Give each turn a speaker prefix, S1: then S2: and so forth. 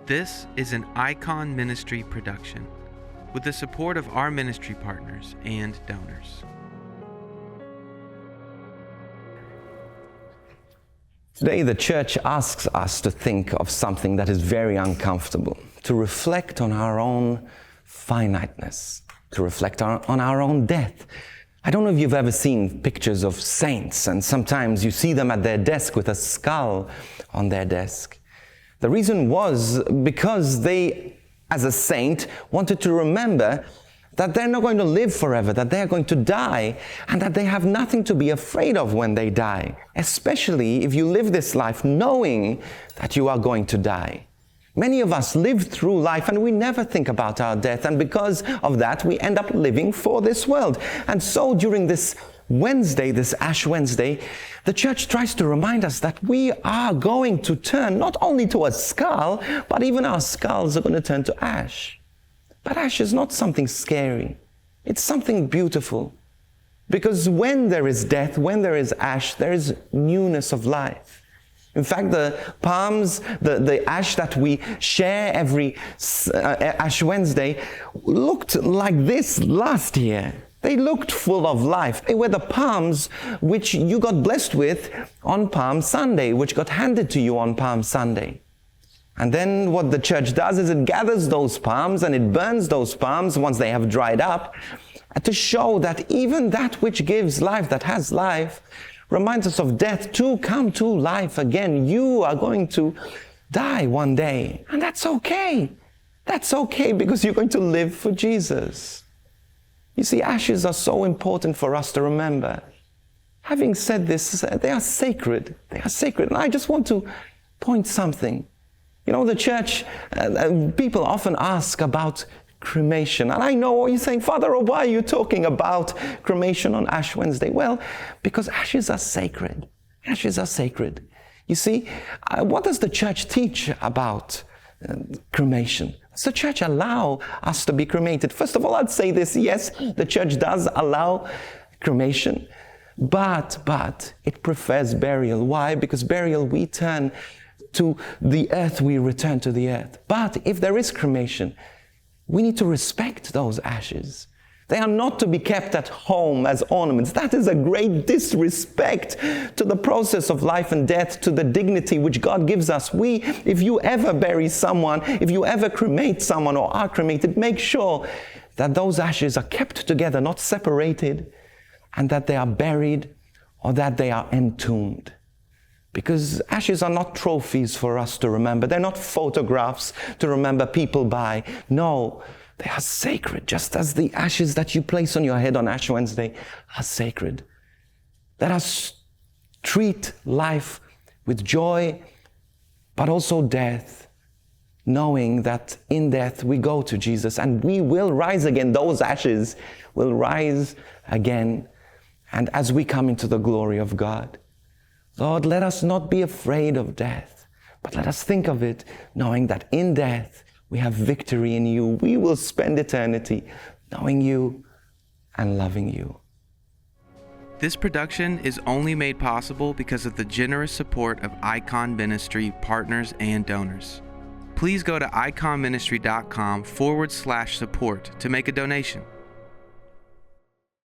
S1: This is an Icon Ministry production with the support of our ministry partners and donors.
S2: Today, the church asks us to think of something that is very uncomfortable, to reflect on our own finiteness, to reflect on our own death. I don't know if you've ever seen pictures of saints, and sometimes you see them at their desk with a skull on their desk. The reason was because they, as a saint, wanted to remember that they're not going to live forever, that they're going to die, and that they have nothing to be afraid of when they die, especially if you live this life knowing that you are going to die. Many of us live through life and we never think about our death, and because of that, we end up living for this world. And so during this Wednesday, this Ash Wednesday, the church tries to remind us that we are going to turn not only to a skull, but even our skulls are going to turn to ash. But ash is not something scary. It's something beautiful. Because when there is death, when there is ash, there is newness of life. In fact, the palms, the ash that we share every Ash Wednesday looked like this last year. They looked full of life. They were the palms which you got blessed with on Palm Sunday, which got handed to you on Palm Sunday. And then what the church does is it gathers those palms and it burns those palms once they have dried up to show that even that which gives life, that has life, reminds us of death to come to life again. You are going to die one day, and that's okay. That's okay because you're going to live for Jesus. You see, ashes are so important for us to remember. Having said this, they are sacred. They are sacred. And I just want to point something. You know, the church, people often ask about cremation. And I know you're saying, Father, why are you talking about cremation on Ash Wednesday? Well, because ashes are sacred. Ashes are sacred. You see, what does the church teach about cremation? Does the church allow us to be cremated? First of all, I'd say this, yes, the church does allow cremation, but it prefers burial. Why? Because burial, we turn to the earth, we return to the earth. But if there is cremation, we need to respect those ashes. They are not to be kept at home as ornaments. That is a great disrespect to the process of life and death, to the dignity which God gives us. If you ever bury someone, if you ever cremate someone or are cremated, make sure that those ashes are kept together, not separated, and that they are buried or that they are entombed. Because ashes are not trophies for us to remember. They're not photographs to remember people by. No, they are sacred, just as the ashes that you place on your head on Ash Wednesday are sacred. Let us treat life with joy, but also death, knowing that in death we go to Jesus and we will rise again. Those ashes will rise again. And as we come into the glory of God, Lord, let us not be afraid of death, but let us think of it knowing that in death we have victory in you. We will spend eternity knowing you and loving you.
S1: This production is only made possible because of the generous support of Icon Ministry partners and donors. Please go to iconministry.com/support to make a donation.